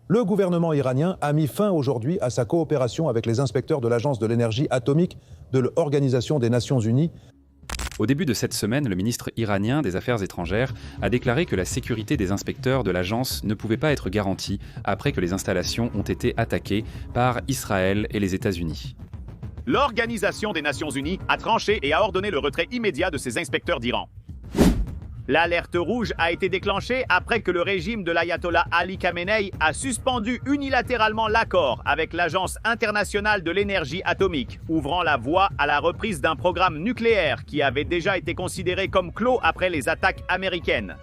Le gouvernement iranien a mis fin aujourd'hui à sa coopération avec les inspecteurs de l'Agence de l'énergie atomique de l'Organisation des Nations Unies. Au début de cette semaine, le ministre iranien des Affaires étrangères a déclaré que la sécurité des inspecteurs de l'agence ne pouvait pas être garantie après que les installations ont été attaquées par Israël et les États-Unis. L'Organisation des Nations Unies a tranché et a ordonné le retrait immédiat de ses inspecteurs d'Iran. L'alerte rouge a été déclenchée après que le régime de l'ayatollah Ali Khamenei a suspendu unilatéralement l'accord avec l'Agence internationale de l'énergie atomique, ouvrant la voie à la reprise d'un programme nucléaire qui avait déjà été considéré comme clos après les attaques américaines.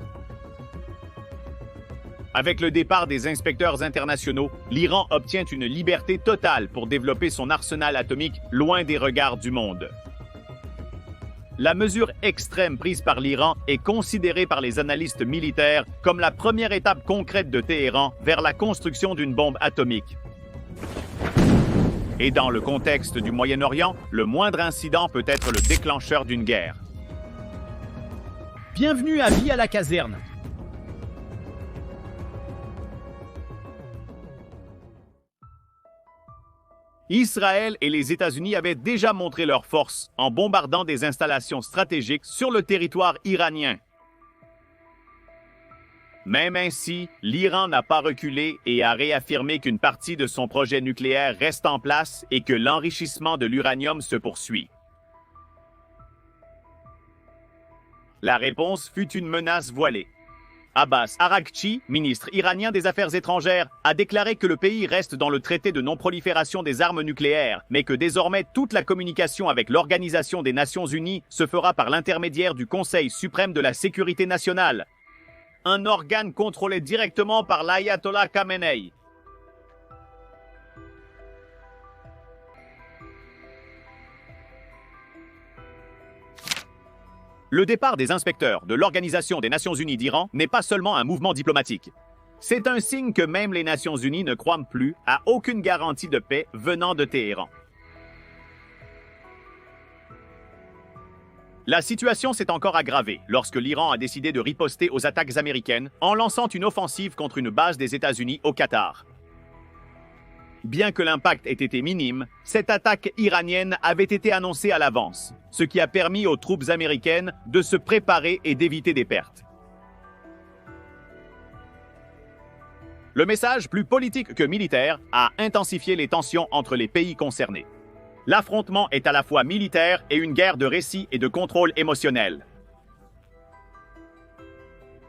Avec le départ des inspecteurs internationaux, l'Iran obtient une liberté totale pour développer son arsenal atomique loin des regards du monde. La mesure extrême prise par l'Iran est considérée par les analystes militaires comme la première étape concrète de Téhéran vers la construction d'une bombe atomique. Et dans le contexte du Moyen-Orient, le moindre incident peut être le déclencheur d'une guerre. Bienvenue à Vie à la caserne. Israël et les États-Unis avaient déjà montré leur force en bombardant des installations stratégiques sur le territoire iranien. Même ainsi, l'Iran n'a pas reculé et a réaffirmé qu'une partie de son projet nucléaire reste en place et que l'enrichissement de l'uranium se poursuit. La réponse fut une menace voilée. Abbas Araghchi, ministre iranien des Affaires étrangères, a déclaré que le pays reste dans le traité de non-prolifération des armes nucléaires, mais que désormais toute la communication avec l'Organisation des Nations Unies se fera par l'intermédiaire du Conseil suprême de la sécurité nationale, un organe contrôlé directement par l'ayatollah Khamenei. Le départ des inspecteurs de l'Organisation des Nations Unies d'Iran n'est pas seulement un mouvement diplomatique. C'est un signe que même les Nations Unies ne croient plus à aucune garantie de paix venant de Téhéran. La situation s'est encore aggravée lorsque l'Iran a décidé de riposter aux attaques américaines en lançant une offensive contre une base des États-Unis au Qatar. Bien que l'impact ait été minime, cette attaque iranienne avait été annoncée à l'avance, ce qui a permis aux troupes américaines de se préparer et d'éviter des pertes. Le message, plus politique que militaire, a intensifié les tensions entre les pays concernés. L'affrontement est à la fois militaire et une guerre de récit et de contrôle émotionnel.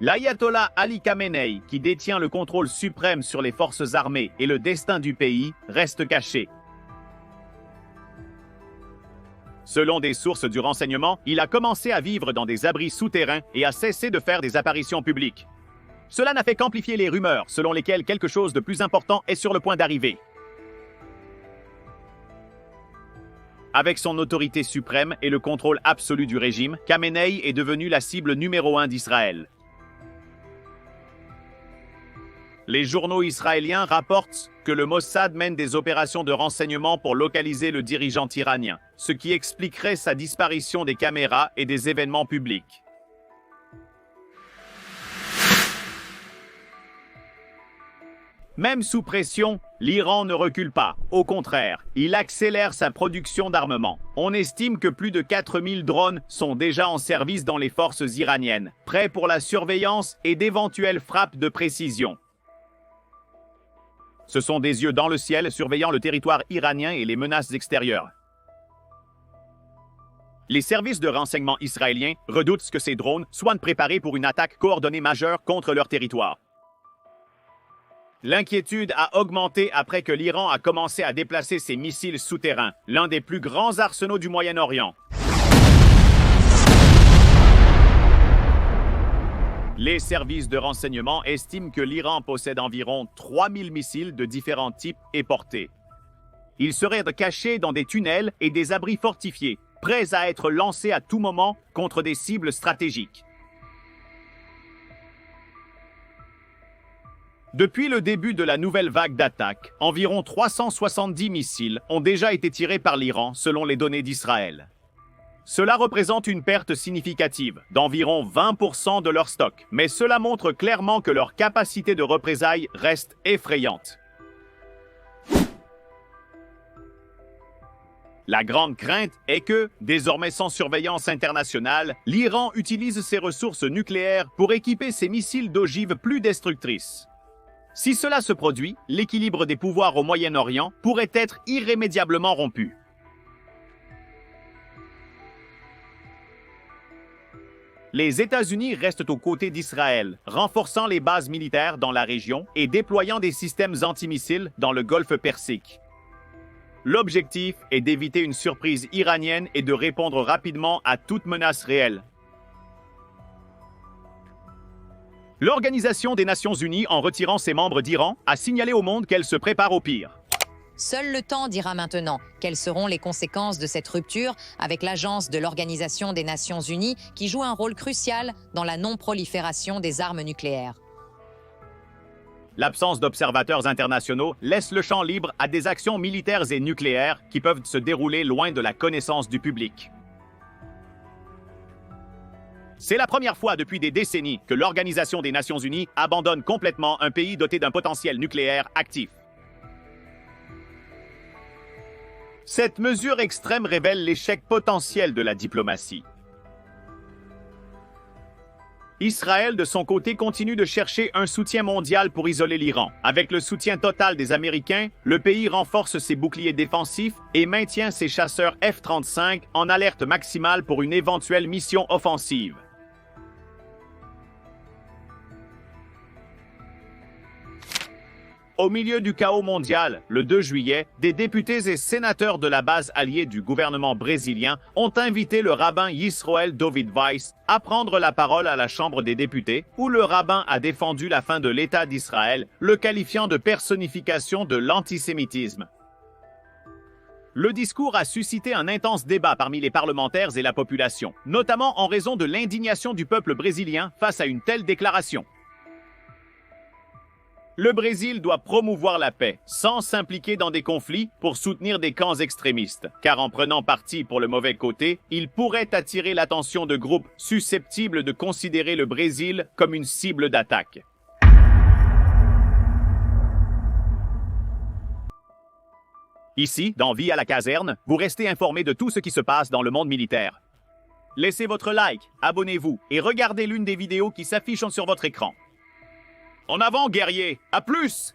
L'ayatollah Ali Khamenei, qui détient le contrôle suprême sur les forces armées et le destin du pays, reste caché. Selon des sources du renseignement, il a commencé à vivre dans des abris souterrains et a cessé de faire des apparitions publiques. Cela n'a fait qu'amplifier les rumeurs selon lesquelles quelque chose de plus important est sur le point d'arriver. Avec son autorité suprême et le contrôle absolu du régime, Khamenei est devenu la cible numéro 1 d'Israël. Les journaux israéliens rapportent que le Mossad mène des opérations de renseignement pour localiser le dirigeant iranien, ce qui expliquerait sa disparition des caméras et des événements publics. Même sous pression, l'Iran ne recule pas. Au contraire, il accélère sa production d'armement. On estime que plus de 4000 drones sont déjà en service dans les forces iraniennes, prêts pour la surveillance et d'éventuelles frappes de précision. Ce sont des yeux dans le ciel surveillant le territoire iranien et les menaces extérieures. Les services de renseignement israéliens redoutent que ces drones soient préparés pour une attaque coordonnée majeure contre leur territoire. L'inquiétude a augmenté après que l'Iran a commencé à déplacer ses missiles souterrains, l'un des plus grands arsenaux du Moyen-Orient. Les services de renseignement estiment que l'Iran possède environ 3000 missiles de différents types et portées. Ils seraient cachés dans des tunnels et des abris fortifiés, prêts à être lancés à tout moment contre des cibles stratégiques. Depuis le début de la nouvelle vague d'attaques, environ 370 missiles ont déjà été tirés par l'Iran selon les données d'Israël. Cela représente une perte significative, d'environ 20% de leur stock, mais cela montre clairement que leur capacité de représailles reste effrayante. La grande crainte est que, désormais sans surveillance internationale, l'Iran utilise ses ressources nucléaires pour équiper ses missiles d'ogives plus destructrices. Si cela se produit, l'équilibre des pouvoirs au Moyen-Orient pourrait être irrémédiablement rompu. Les États-Unis restent aux côtés d'Israël, renforçant les bases militaires dans la région et déployant des systèmes antimissiles dans le Golfe Persique. L'objectif est d'éviter une surprise iranienne et de répondre rapidement à toute menace réelle. L'Organisation des Nations Unies, en retirant ses membres d'Iran, a signalé au monde qu'elle se prépare au pire. Seul le temps dira maintenant quelles seront les conséquences de cette rupture avec l'agence de l'Organisation des Nations Unies qui joue un rôle crucial dans la non-prolifération des armes nucléaires. L'absence d'observateurs internationaux laisse le champ libre à des actions militaires et nucléaires qui peuvent se dérouler loin de la connaissance du public. C'est la première fois depuis des décennies que l'Organisation des Nations Unies abandonne complètement un pays doté d'un potentiel nucléaire actif. Cette mesure extrême révèle l'échec potentiel de la diplomatie. Israël, de son côté, continue de chercher un soutien mondial pour isoler l'Iran. Avec le soutien total des Américains, le pays renforce ses boucliers défensifs et maintient ses chasseurs F-35 en alerte maximale pour une éventuelle mission offensive. Au milieu du chaos mondial, le 2 juillet, des députés et sénateurs de la base alliée du gouvernement brésilien ont invité le rabbin Yisroel David Weiss à prendre la parole à la Chambre des députés, où le rabbin a défendu la fin de l'État d'Israël, le qualifiant de personnification de l'antisémitisme. Le discours a suscité un intense débat parmi les parlementaires et la population, notamment en raison de l'indignation du peuple brésilien face à une telle déclaration. Le Brésil doit promouvoir la paix, sans s'impliquer dans des conflits pour soutenir des camps extrémistes, car en prenant parti pour le mauvais côté, il pourrait attirer l'attention de groupes susceptibles de considérer le Brésil comme une cible d'attaque. Ici, dans Vie à la caserne, vous restez informé de tout ce qui se passe dans le monde militaire. Laissez votre like, abonnez-vous et regardez l'une des vidéos qui s'affichent sur votre écran. En avant, guerriers! À plus!